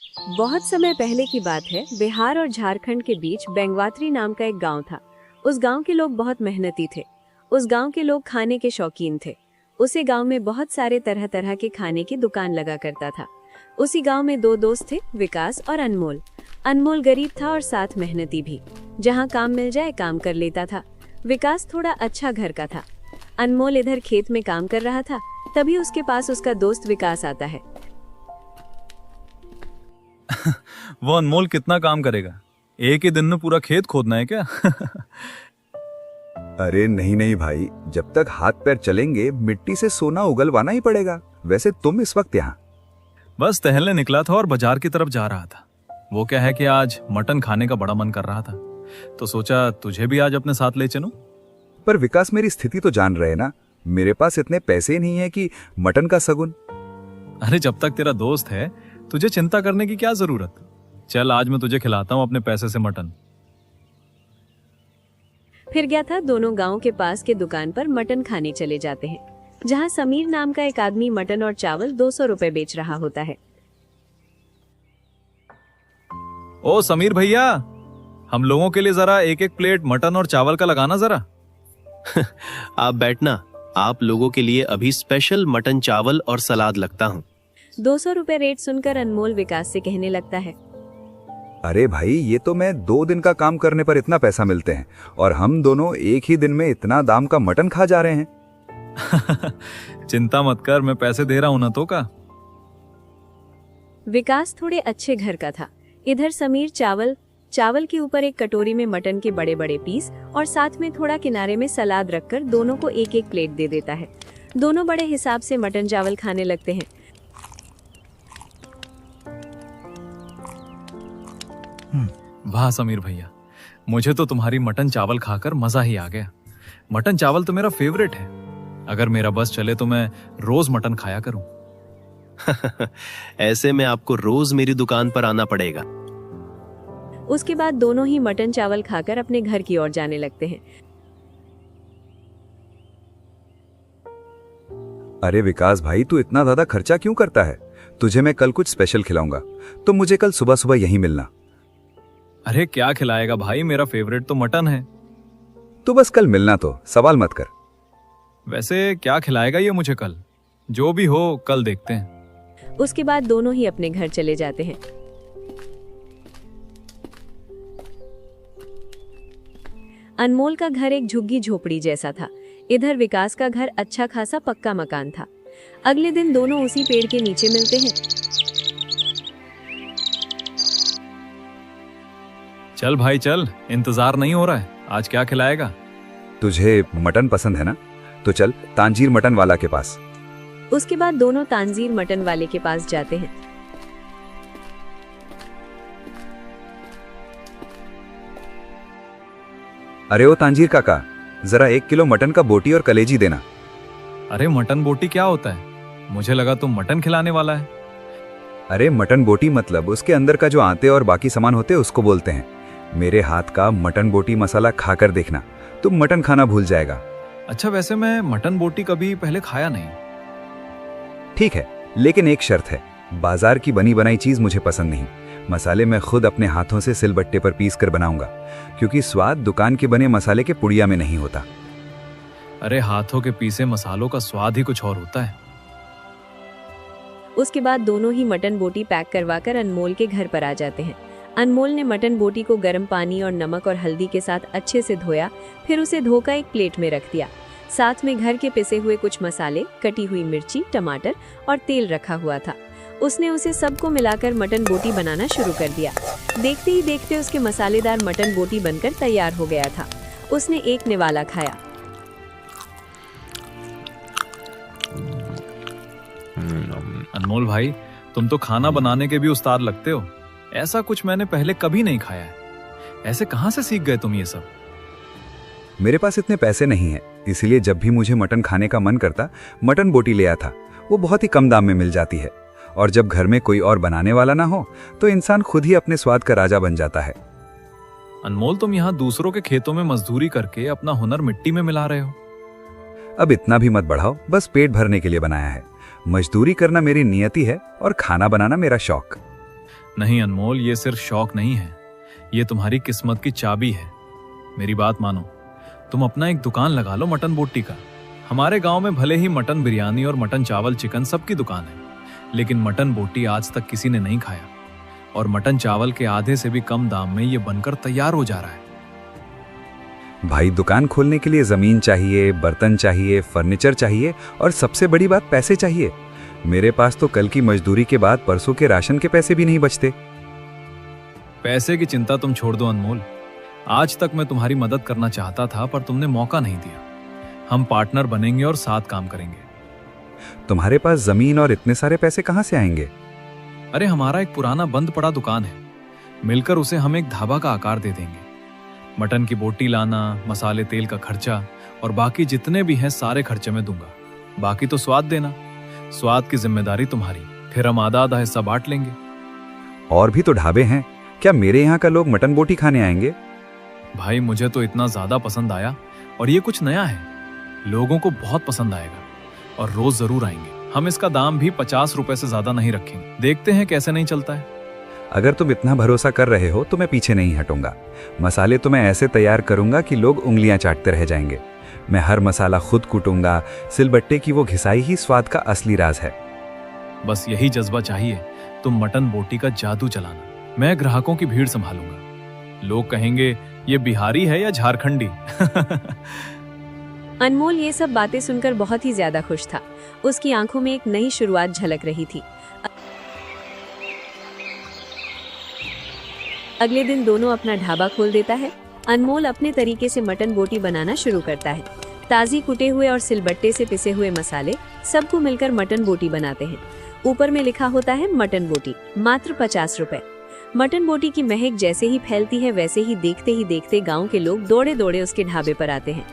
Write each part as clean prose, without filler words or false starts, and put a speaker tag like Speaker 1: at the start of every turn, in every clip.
Speaker 1: बहुत समय पहले की बात है। बिहार और झारखंड के बीच बेंगवात्री नाम का एक गांव था। उस गांव के लोग बहुत मेहनती थे। उस गांव के लोग खाने के शौकीन थे। उसी गांव में बहुत सारे तरह तरह के खाने की दुकान लगा करता था। उसी गांव में दो दोस्त थे, विकास और अनमोल। अनमोल गरीब था और साथ मेहनती भी। जहाँ काम मिल जाए काम कर लेता था। विकास थोड़ा अच्छा घर का था। अनमोल इधर खेत में काम कर रहा था, तभी उसके पास उसका दोस्त विकास आता है।
Speaker 2: वो अनमोल कितना काम करेगा? एक ही दिन में पूरा खेत खोदना है क्या?
Speaker 3: अरे नहीं नहीं भाई, जब तक हाथ पैर चलेंगे मिट्टी से सोना उगलवाना ही पड़ेगा। वैसे तुम इस वक्त यहाँ?
Speaker 2: बस टहलने निकला था और बाजार की तरफ जा रहा था। वो क्या है कि आज मटन खाने का बड़ा मन कर रहा था, तो सोचा तुझे भी आज अपने साथ ले चलूं।
Speaker 3: पर विकास, मेरी स्थिति तो जान रहे ना, मेरे पास इतने पैसे ही नहीं है कि मटन का सगुन।
Speaker 2: अरे जब तक तेरा दोस्त है तुझे चिंता करने की क्या जरूरत। चल आज मैं तुझे खिलाता हूँ अपने पैसे से मटन।
Speaker 1: फिर क्या था, दोनों गांव के पास के दुकान पर मटन खाने चले जाते हैं, जहां समीर नाम का एक आदमी मटन और चावल 200 रुपए बेच रहा होता है।
Speaker 2: ओ समीर भैया, हम लोगों के लिए जरा एक एक प्लेट मटन और चावल का लगाना जरा।
Speaker 4: आप बैठना, आप लोगों के लिए अभी स्पेशल मटन चावल और सलाद लगता हूँ।
Speaker 1: 200 रुपए रेट सुनकर अनमोल विकास से कहने लगता है,
Speaker 3: अरे भाई, ये तो मैं 2 दिन का काम करने पर इतना पैसा मिलते हैं और हम दोनों एक ही दिन में इतना दाम का मटन खा जा रहे हैं।
Speaker 2: चिंता मत कर, मैं पैसे दे रहा हूं ना तो का।
Speaker 1: विकास थोड़े अच्छे घर का था। इधर समीर चावल के ऊपर एक कटोरी में मटन के बड़े बड़े पीस और साथ में थोड़ा किनारे में सलाद रखकर दोनों को एक एक प्लेट दे देता है। दोनों बड़े हिसाब से मटन चावल खाने लगते हैं।
Speaker 2: वाह समीर भैया, मुझे तो तुम्हारी मटन चावल खाकर मजा ही आ गया। मटन चावल तो मेरा फेवरेट है। अगर मेरा बस चले तो मैं रोज मटन खाया करूं।
Speaker 4: ऐसे में आपको रोज मेरी दुकान पर आना पड़ेगा।
Speaker 1: उसके बाद दोनों ही मटन चावल खाकर अपने घर की ओर जाने लगते हैं।
Speaker 3: अरे विकास भाई, तू इतना ज्यादा खर्चा क्यों करता है? तुझे मैं कल कुछ स्पेशल खिलाऊंगा, तो मुझे कल सुबह सुबह यहीं मिलना।
Speaker 2: अरे क्या खिलाएगा भाई, मेरा फेवरेट तो मटन है।
Speaker 3: तो बस कल मिलना, तो सवाल मत कर।
Speaker 2: वैसे क्या खिलाएगा ये मुझे कल? जो भी हो कल देखते हैं।
Speaker 1: उसके बाद दोनों ही अपने घर चले जाते हैं। अनमोल का घर एक झुग्गी झोपड़ी जैसा था। इधर विकास का घर अच्छा खासा पक्का मकान था। अगले दिन दोनों उसी पेड़ के नीचे मिलते हैं।
Speaker 2: चल भाई चल, इंतजार नहीं हो रहा है। आज क्या खिलाएगा?
Speaker 3: तुझे मटन पसंद है ना, तो चल तांजीर मटन वाला के पास।
Speaker 1: उसके बाद दोनों तांजीर मटन वाले के पास जाते हैं।
Speaker 3: अरे ओ तांजीर काका, जरा 1 किलो मटन का बोटी और कलेजी देना।
Speaker 2: अरे मटन बोटी क्या होता है? मुझे लगा तुम मटन खिलाने वाला है।
Speaker 3: अरे मटन बोटी मतलब उसके अंदर का जो आटे और बाकी सामान होते हैं उसको बोलते हैं। मेरे हाथ का मटन बोटी मसाला खाकर देखना, तुम मटन खाना भूल जाएगा।
Speaker 2: अच्छा, वैसे मैं मटन बोटी कभी पहले खाया नहीं।
Speaker 3: ठीक है, लेकिन एक शर्त है, बाजार की बनी बनाई चीज मुझे पसंद नहीं। मसाले मैं खुद अपने हाथों से सिलबट्टे पर पीस कर बनाऊंगा, क्योंकि स्वाद दुकान के बने मसाले के पुड़िया में नहीं होता।
Speaker 2: अरे हाथों के पीसे मसालों का स्वाद ही कुछ और होता है।
Speaker 1: उसके बाद दोनों ही मटन बोटी पैक करवाकर अनमोल के घर पर आ जाते हैं। अनमोल ने मटन बोटी को गर्म पानी और नमक और हल्दी के साथ अच्छे से धोया, फिर उसे धोकर एक प्लेट में रख दिया। साथ में घर के पिसे हुए कुछ मसाले, कटी हुई मिर्ची, टमाटर और तेल रखा हुआ था। उसने उसे सबको मिलाकर मटन बोटी बनाना शुरू कर दिया। देखते ही देखते उसके मसालेदार मटन बोटी बनकर तैयार हो गया था। उसने एक निवाला खाया।
Speaker 2: अनमोल भाई, तुम तो खाना बनाने के भी उस्ताद लगते हो। ऐसा कुछ मैंने पहले कभी नहीं खाया है। ऐसे कहाँ से सीख गए तुम ये सब?
Speaker 3: मेरे पास इतने पैसे नहीं है, इसलिए जब भी मुझे मटन खाने का मन करता, मटन बोटी ले आता। वो बहुत ही कम दाम में मिल जाती है, और जब घर में कोई और बनाने वाला ना हो तो इंसान खुद ही अपने स्वाद का राजा बन जाता है।
Speaker 2: अनमोल, तुम यहाँ दूसरों के खेतों में मजदूरी करके अपना हुनर मिट्टी में मिला रहे हो।
Speaker 3: अब इतना भी मत बढ़ाओ, बस पेट भरने के लिए बनाया है। मजदूरी करना मेरी नियति है और खाना बनाना मेरा शौक।
Speaker 2: नहीं अनमोल, ये सिर्फ शौक नहीं है, ये तुम्हारी किस्मत की चाबी है। मेरी बात मानो, तुम अपना एक दुकान लगा लो मटन बोटी का। हमारे गांव में भले ही मटन बिरयानी और मटन चावल चिकन सबकी दुकान है, लेकिन मटन बोटी आज तक किसी ने नहीं खाया। और मटन चावल के आधे से भी कम दाम में ये बनकर तैयार हो जा रहा है।
Speaker 3: भाई, दुकान खोलने के लिए जमीन चाहिए, बर्तन चाहिए, फर्नीचर चाहिए और सबसे बड़ी बात पैसे चाहिए। मेरे पास तो कल की मजदूरी के बाद परसों के राशन के पैसे भी नहीं बचते।
Speaker 2: पैसे की चिंता तुम छोड़ दो अनमोल। आज तक मैं तुम्हारी मदद करना चाहता था, पर तुमने मौका नहीं दिया। हम पार्टनर बनेंगे और साथ काम करेंगे।
Speaker 3: तुम्हारे पास जमीन और इतने सारे पैसे कहाँ से आएंगे?
Speaker 2: अरे, हमारा एक पुराना बंद पड़ा दुकान है, मिलकर उसे हम एक ढाबा का आकार दे देंगे। मटन की बोटी लाना, मसाले तेल का खर्चा और बाकी जितने भी हैं सारे खर्चे में दूंगा। बाकी तो स्वाद देना, स्वाद की जिम्मेदारी तुम्हारी। फिर हम आधा आधा हिस्सा बांट लेंगे।
Speaker 3: और भी तो ढाबे हैं, क्या मेरे यहाँ का लोग मटन बोटी खाने आएंगे?
Speaker 2: भाई, मुझे तो इतना ज्यादा पसंद आया और ये कुछ नया है, लोगों को बहुत पसंद आएगा और रोज जरूर आएंगे। हम इसका दाम भी 50 रुपए से ज्यादा नहीं रखेंगे, देखते हैं कैसे नहीं चलता है।
Speaker 3: अगर तुम इतना भरोसा कर रहे हो तो मैं पीछे नहीं हटूंगा। मसाले तो मैं ऐसे तैयार करूंगा कि लोग उंगलियां चाटते रह जाएंगे। मैं हर मसाला खुद कूटूंगा। सिलबट्टे की वो घिसाई ही स्वाद का असली राज है।
Speaker 2: बस यही जज्बा चाहिए। तुम मटन बोटी का जादू चलाना, मैं ग्राहकों की भीड़ संभालूंगा। लोग कहेंगे ये बिहारी है या झारखंडी।
Speaker 1: अनमोल ये सब बातें सुनकर बहुत ही ज्यादा खुश था। उसकी आंखों में एक नई शुरुआत झलक रही थी। अगले दिन दोनों अपना ढाबा खोल देता है। अनमोल अपने तरीके से मटन बोटी बनाना शुरू करता है। ताजी कुटे हुए और सिलबट्टे से पिसे हुए मसाले सबको मिलकर मटन बोटी बनाते हैं। ऊपर में लिखा होता है मटन बोटी, मात्र 50 रुपए। मटन बोटी की महक जैसे ही फैलती है, वैसे ही देखते गांव के लोग दौड़े दौड़े उसके ढाबे पर आते हैं।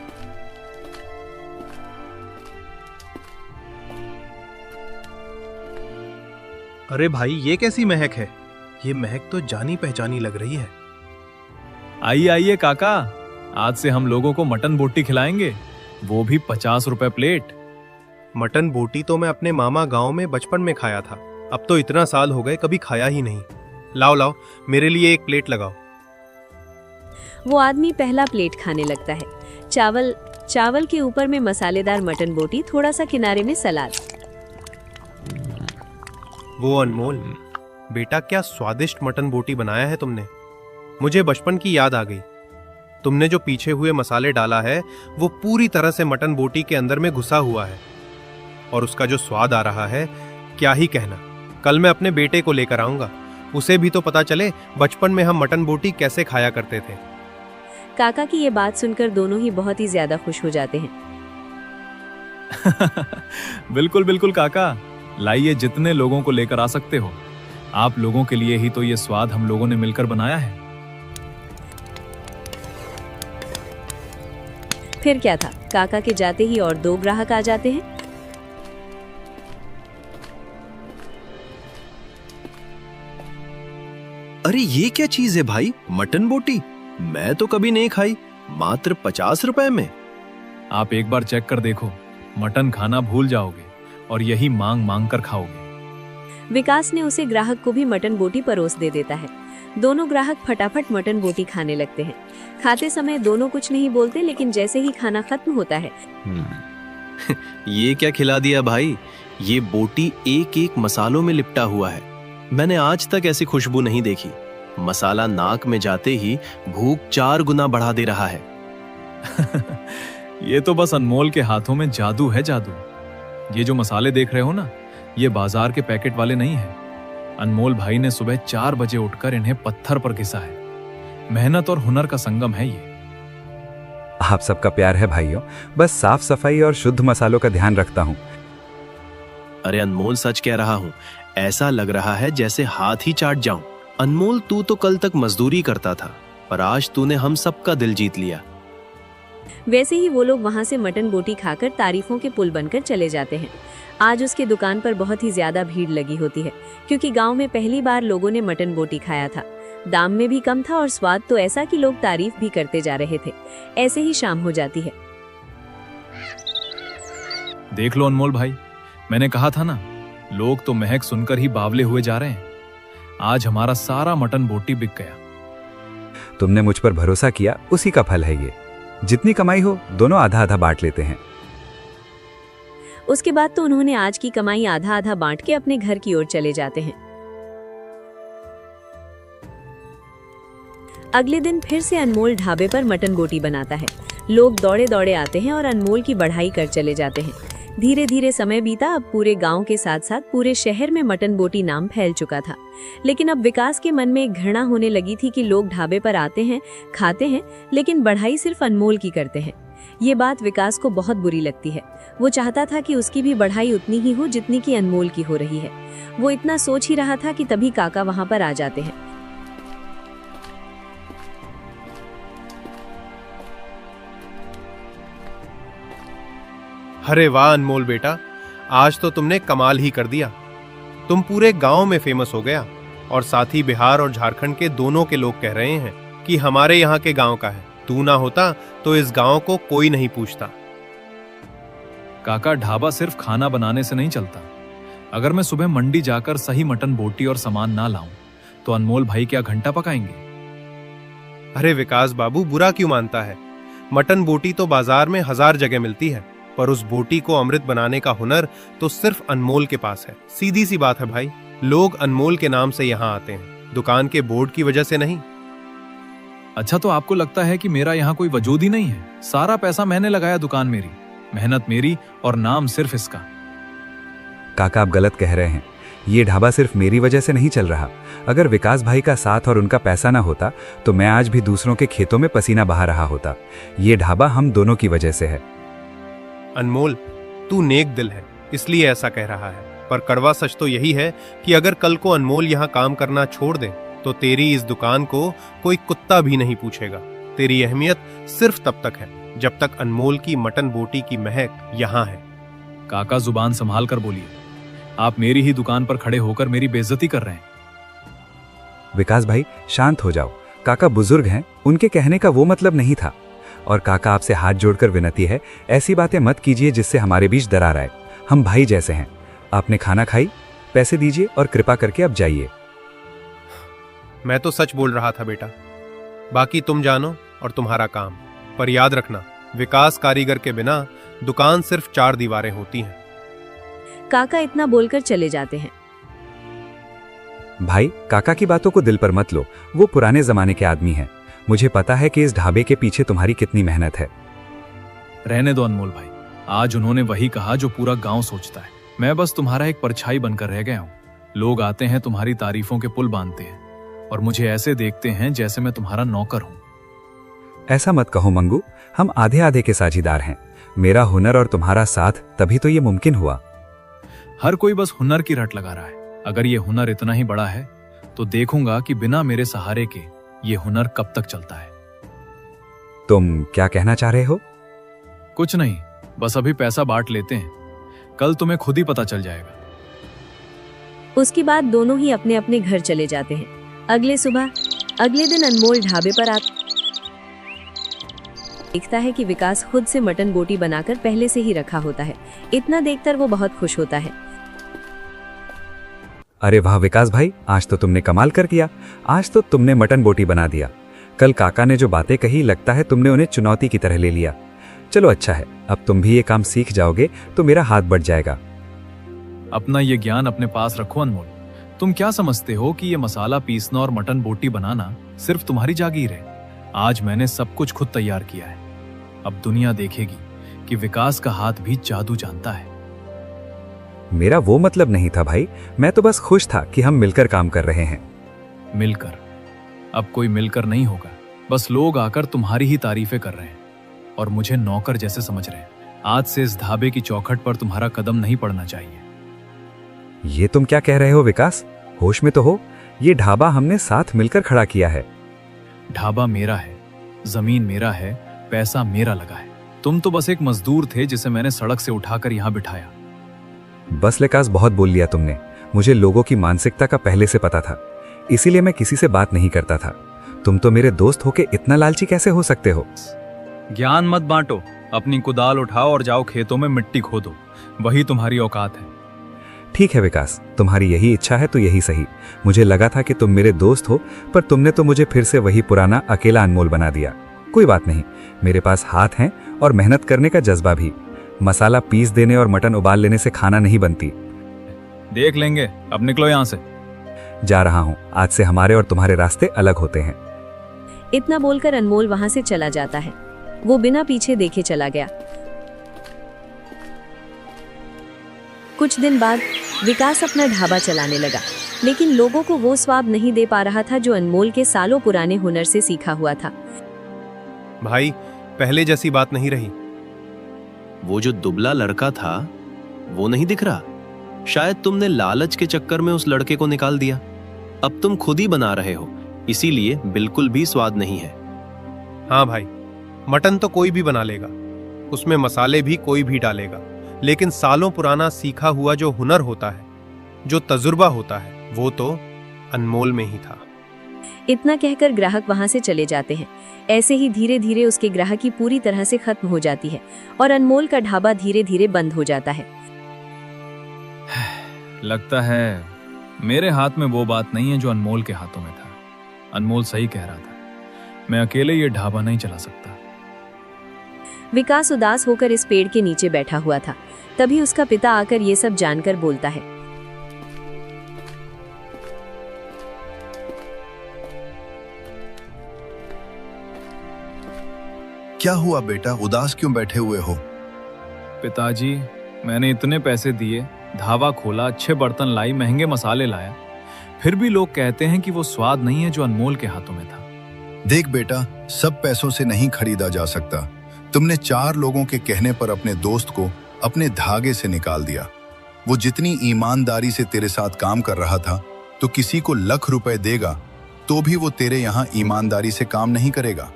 Speaker 5: अरे भाई, ये कैसी महक है? ये महक तो जानी पहचानी लग रही है।
Speaker 2: आइए आइए काका, आज से हम लोगों को मटन बोटी खिलाएंगे, वो भी 50 रुपए प्लेट।
Speaker 5: मटन बोटी तो मैं अपने मामा गांव में बचपन में खाया था। अब तो इतना साल हो गए, कभी खाया ही नहीं। लाओ लाओ, मेरे लिए एक प्लेट लगाओ।
Speaker 1: वो आदमी पहला प्लेट खाने लगता है। चावल के ऊपर में मसालेदार मटन बोटी, थोड़ा सा किनारे में सलाद।
Speaker 5: वो अनमोल, बेटा क्या स्वादिष्ट मटन बोटी बनाया है तुमने। मुझे बचपन की याद आ गई। तुमने जो पीछे हुए मसाले डाला है वो पूरी तरह से मटन बोटी के अंदर में घुसा हुआ है, और उसका जो स्वाद आ रहा है क्या ही कहना। कल मैं अपने बेटे को लेकर आऊंगा, उसे भी तो पता चले बचपन में हम मटन बोटी कैसे खाया करते थे।
Speaker 1: काका की ये बात सुनकर दोनों ही बहुत ही ज्यादा खुश हो जाते हैं।
Speaker 2: बिल्कुल बिल्कुल काका, लाइए जितने लोगों को लेकर आ सकते हो। आप लोगों के लिए ही तो ये स्वाद हम लोगों ने मिलकर बनाया है।
Speaker 1: फिर क्या था, काका के जाते ही और 2 ग्राहक आ जाते हैं।
Speaker 4: अरे ये क्या चीज है भाई, मटन बोटी? मैं तो कभी नहीं खाई, मात्र 50 रुपए में।
Speaker 2: आप एक बार चेक कर देखो, मटन खाना भूल जाओगे और यही मांग मांग कर खाओगे।
Speaker 1: विकास ने उसे ग्राहक को भी मटन बोटी परोस दे देता है। दोनों ग्राहक फटाफट मटन बोटी खाने लगते हैं। खाते समय दोनों कुछ नहीं बोलते, लेकिन जैसे ही खाना खत्म होता है
Speaker 4: ये क्या खिला दिया भाई? ये बोटी एक एक मसालों में लिपटा हुआ है। मैंने आज तक ऐसी खुशबू नहीं देखी। मसाला नाक में जाते ही भूख 4 गुना बढ़ा दे रहा है।
Speaker 2: ये तो बस अनमोल के हाथों में जादू है, जादू। ये जो मसाले देख रहे हो ना, ये बाजार के पैकेट वाले नहीं है। अनमोल भाई ने सुबह 4 बजे उठकर इन्हें पत्थर पर घिसा है। मेहनत और हुनर का संगम है ये।
Speaker 3: आप सबका प्यार है भाइयों, बस साफ सफाई और शुद्ध मसालों का ध्यान रखता हूँ।
Speaker 4: अरे अनमोल, सच कह रहा हूँ, ऐसा लग रहा है जैसे हाथ ही चाट जाऊं। अनमोल, तू तो कल तक मजदूरी करता था, पर आज तूने हम सबका दिल जीत लिया।
Speaker 1: वैसे ही वो लोग वहाँ से मटन बोटी खाकर तारीफों के पुल बनकर चले जाते हैं। आज उसके दुकान पर बहुत ही ज्यादा भीड़ लगी होती है, क्योंकि गांव में पहली बार लोगों ने मटन बोटी खाया था। दाम में भी कम था और स्वाद तो ऐसा कि लोग तारीफ भी करते जा रहे थे। ऐसे ही शाम हो जाती है।
Speaker 2: देख लो अनमोल भाई, मैंने कहा था ना, लोग तो महक सुनकर ही बावले हुए जा रहे हैं। आज हमारा सारा मटन बोटी बिक गया।
Speaker 3: तुमने मुझ पर भरोसा किया, उसी का फल है ये। जितनी कमाई हो दोनों आधा आधा बांट लेते हैं।
Speaker 1: उसके बाद तो उन्होंने आज की कमाई आधा आधा बांट के अपने घर की ओर चले जाते हैं। अगले दिन फिर से अनमोल ढाबे पर मटन बोटी बनाता है। लोग दौड़े दौड़े आते हैं और अनमोल की बढ़ाई कर चले जाते हैं। धीरे धीरे समय बीता। अब पूरे गांव के साथ साथ पूरे शहर में मटन बोटी नाम फैल चुका था। लेकिन अब विकास के मन में एक घृणा होने लगी थी कि लोग ढाबे पर आते हैं, खाते हैं, लेकिन बढ़ाई सिर्फ अनमोल की करते हैं। ये बात विकास को बहुत बुरी लगती है। वो चाहता था कि उसकी भी बढ़ाई उतनी ही हो जितनी की अनमोल की हो रही है। वो इतना सोच ही रहा था कि तभी काका वहां पर आ जाते हैं।
Speaker 5: अरे वाह अनमोल बेटा, आज तो तुमने कमाल ही कर दिया। तुम पूरे गांव में फेमस हो गया और साथ ही बिहार और झारखंड के दोनों के लोग कह रहे हैं कि हमारे यहाँ के गांव का है। तू ना होता तो इस गांव को कोई नहीं पूछता।
Speaker 2: काका, ढाबा सिर्फ खाना बनाने से नहीं चलता। अगर मैं सुबह मंडी जाकर सही मटन बोटी और सामान ना लाऊं तो अनमोल भाई क्या घंटा पकाएंगे?
Speaker 5: अरे विकास बाबू, बुरा क्यों मानता है? मटन बोटी तो बाजार में 1000 जगह मिलती है, पर उस बोटी को अमृत बनाने का हुनर तो सिर्फ अनमोल के पास है। सीधी सी बात है भाई, लोग अनमोल के नाम से यहाँ आते हैं, दुकान के बोर्ड की वजह से नहीं।
Speaker 2: अच्छा, तो आपको लगता है कि मेरा यहाँ कोई वजूद ही नहीं है? सारा पैसा मैंने लगाया, दुकान मेरी, मेहनत मेरी और नाम सिर्फ इसका।
Speaker 3: काका, आप गलत कह रहे हैं। ये ढाबा सिर्फ मेरी वजह से नहीं चल रहा। अगर विकास भाई का साथ और उनका पैसा ना होता तो मैं आज भी दूसरों के खेतों में पसीना बहा रहा होता। ये ढाबा हम दोनों की वजह से है।
Speaker 5: अनमोल, तू नेक दिल है इसलिए ऐसा कह रहा है, पर कड़वा सच तो यही है कि अगर कल को अनमोल यहाँ काम करना छोड़ दे तो तेरी इस दुकान को कोई कुत्ता भी नहीं पूछेगा। तेरी अहमियत सिर्फ तब तक है जब तक अनमोल की मटन बोटी की महक यहाँ है।
Speaker 2: काका, जुबान संभाल कर बोलिए। आप मेरी ही दुकान पर खड़े होकर मेरी बेइज्जती कर रहे हैं।
Speaker 3: विकास भाई, शांत हो जाओ। काका बुजुर्ग हैं, उनके कहने का वो मतलब नहीं था। और काका, आपसे हाथ जोड़कर विनती है, ऐसी बातें मत कीजिए जिससे हमारे बीच दरार आए। हम भाई जैसे हैं। आपने खाना खाई, पैसे दीजिए और कृपा करके अब जाइए।
Speaker 5: मैं तो सच बोल रहा था बेटा, बाकी तुम जानो और तुम्हारा काम। पर याद रखना, विकास कारीगर के बिना दुकान सिर्फ 4 दीवारें होती हैं।
Speaker 1: काका इतना बोलकर चले जाते हैं।
Speaker 3: भाई, काका की बातों को दिल पर मत लो। वो पुराने जमाने के आदमी हैं। मुझे पता है कि इस ढाबे के पीछे तुम्हारी कितनी मेहनत है।
Speaker 2: रहने दो अनमोल भाई, आज उन्होंने वही कहा जो पूरा गांव सोचता है। मैं बस तुम्हारा एक परछाई बनकर रह गया हूँ। लोग आते हैं, तुम्हारी तारीफों के पुल बांधते हैं और मुझे ऐसे देखते हैं जैसे मैं तुम्हारा नौकर हूँ।
Speaker 3: ऐसा मत कहो मंगू, हम आधे आधे के साझीदार हैं। मेरा हुनर और तुम्हारा साथ, तभी तो ये मुमकिन हुआ।
Speaker 2: हर कोई बस हुनर की रट लगा रहा है। अगर ये हुनर इतना ही बड़ा है तो देखूंगा कि बिना मेरे सहारे के ये हुनर कब तक चलता है।
Speaker 3: तुम क्या कहना चाह रहे हो?
Speaker 2: कुछ नहीं, बस अभी पैसा बांट लेते हैं, कल तुम्हें खुद ही पता चल जाएगा।
Speaker 1: उसके बाद दोनों ही अपने अपने घर चले जाते हैं। अगले दिन अनमोल ढाबे पर देखता है कि विकास खुद से मटन बोटी बनाकर पहले से ही रखा होता है। इतना देखकर वो बहुत खुश होता है।
Speaker 3: अरे वाह विकास भाई, आज तो तुमने कमाल कर किया। आज तो तुमने मटन बोटी बना दिया। कल काका ने जो बातें कही, लगता है तुमने उन्हें चुनौती की तरह ले लिया। चलो अच्छा है, अब तुम भी ये काम सीख जाओगे तो मेरा हाथ बढ़ जाएगा।
Speaker 2: अपना ये ज्ञान अपने पास रखो अनमोल। तुम क्या समझते हो कि ये मसाला पीसना और मटन बोटी बनाना सिर्फ तुम्हारी जागीर है? आज मैंने सब कुछ खुद तैयार किया है। अब दुनिया देखेगी कि विकास का हाथ भी जादू जानता है।
Speaker 3: मेरा वो मतलब नहीं था भाई, मैं तो बस खुश था कि हम मिलकर काम कर रहे हैं।
Speaker 2: मिलकर? अब कोई मिलकर नहीं होगा। बस लोग आकर तुम्हारी ही तारीफें कर रहे हैं और मुझे नौकर जैसे समझ रहे हैं। आज से इस ढाबे की चौखट पर तुम्हारा कदम नहीं पड़ना चाहिए।
Speaker 3: ये तुम क्या कह रहे हो विकास? होश में तो हो। ये ढाबा हमने साथ मिलकर खड़ा किया है।
Speaker 2: ढाबा मेरा है, जमीन मेरा है, पैसा मेरा लगा है। तुम तो बस एक मजदूर थे जिसे मैंने सड़क से उठाकर यहाँ बिठाया।
Speaker 3: बस विकास, बहुत बोल लिया तुमने। मुझे लोगों की मानसिकता का पहले से पता था, इसीलिए मैं किसी से बात नहीं करता था। तुम तो मेरे दोस्त होके इतना लालची कैसे हो सकते हो?
Speaker 2: ज्ञान मत बांटो, अपनी कुदाल उठाओ और जाओ खेतों में मिट्टी खोदो, वही तुम्हारी औकात है।
Speaker 3: ठीक है विकास, तुम्हारी यही इच्छा है तो यही सही। मुझे लगा था कि तुम मेरे दोस्त हो, पर तुमने तो मुझे फिर से वही पुराना अकेला अनमोल बना दिया। कोई बात नहीं, मेरे पास हाथ हैं और मेहनत करने का जज्बा भी। मसाला पीस देने और मटन उबाल लेने से खाना नहीं बनती।
Speaker 2: देख लेंगे, अब निकलो यहाँ से।
Speaker 3: जा रहा हूँ, आज से हमारे और तुम्हारे रास्ते अलग होते हैं।
Speaker 1: इतना बोलकर अनमोल वहां से चला जाता है। वो बिना पीछे देखे चला गया। कुछ दिन बाद विकास अपना ढाबा चलाने लगा, लेकिन लोगों को वो स्वाद नहीं दे पा रहा था जो अनमोल के सालों पुराने हुनर से सीखा हुआ था।
Speaker 5: भाई, पहले जैसी बात नहीं रही।
Speaker 4: वो जो दुबला लड़का था वो नहीं दिख रहा। शायद तुमने लालच के चक्कर में उस लड़के को निकाल दिया। अब तुम खुद ही बना रहे हो, इसीलिए बिल्कुल भी स्वाद नहीं है।
Speaker 5: हाँ भाई, मटन तो कोई भी बना लेगा, उसमें मसाले भी कोई भी डालेगा, लेकिन सालों पुराना सीखा हुआ जो हुनर होता है, जो तजुर्बा होता है, वो तो अनमोल में ही था।
Speaker 1: इतना कहकर ग्राहक वहां से चले जाते हैं। ऐसे ही धीरे धीरे उसके ग्राहकी पूरी तरह से खत्म हो जाती है और अनमोल का ढाबा धीरे धीरे बंद हो जाता है।
Speaker 2: लगता है मेरे हाथ में वो बात नहीं है जो अनमोल के हाथों में था। अनमोल सही कह रहा था, मैं अकेले ये ढाबा नहीं चला सकता।
Speaker 1: विकास उदास होकर इस पेड़ के नीचे बैठा हुआ था। तभी उसका पिता आकर ये सब जानकर बोलता है।
Speaker 6: क्या हुआ बेटा, उदास क्यों बैठे हुए हो?
Speaker 2: पिताजी, मैंने इतने पैसे दिए, ढाबा खोला, अच्छे बर्तन लाई, महंगे मसाले लाया, फिर भी लोग कहते हैं कि वो स्वाद नहीं है जो अनमोल के हाथों में था।
Speaker 6: देख बेटा, सब पैसों से नहीं खरीदा जा सकता। तुमने 4 लोगों के कहने पर अपने दोस्त को अपने धागे से निकाल दिया। वो जितनी ईमानदारी से तेरे साथ काम कर रहा था, तो किसी को लाख रुपए देगा तो भी वो तेरे यहाँ ईमानदारी से काम नहीं करेगा।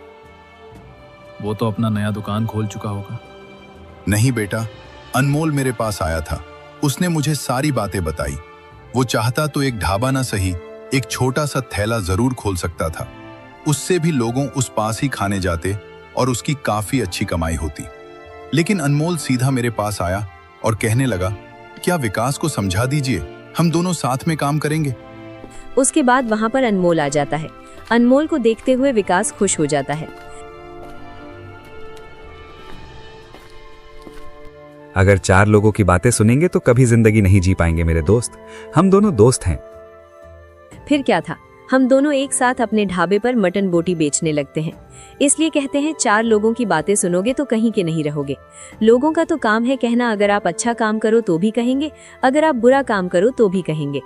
Speaker 2: वो तो अपना नया दुकान खोल चुका होगा।
Speaker 6: नहीं बेटा, अनमोल मेरे पास आया था, उसने मुझे सारी बातें बताई। वो चाहता तो एक ढाबा ना सही, एक छोटा सा थैला जरूर खोल सकता था। उससे भी लोगों उस पास ही खाने जाते और उसकी काफी अच्छी कमाई होती। लेकिन अनमोल सीधा मेरे पास आया और कहने लगा, क्या विकास को समझा दीजिए, हम दोनों साथ में काम करेंगे।
Speaker 1: उसके बाद वहां पर अनमोल आ जाता है। अनमोल को देखते हुए विकास खुश हो जाता है।
Speaker 3: अगर 4 लोगों की बातें सुनेंगे तो कभी जिंदगी नहीं जी पाएंगे मेरे दोस्त। हम दोनों दोस्त हैं।
Speaker 1: फिर क्या था, हम दोनों एक साथ अपने ढाबे पर मटन बोटी बेचने लगते हैं। इसलिए कहते हैं 4 लोगों की बातें सुनोगे तो कहीं के नहीं रहोगे। लोगों का तो काम है कहना, अगर आप अच्छा काम करो तो भी कहेंगे, अगर आप बुरा काम करो तो भी कहेंगे।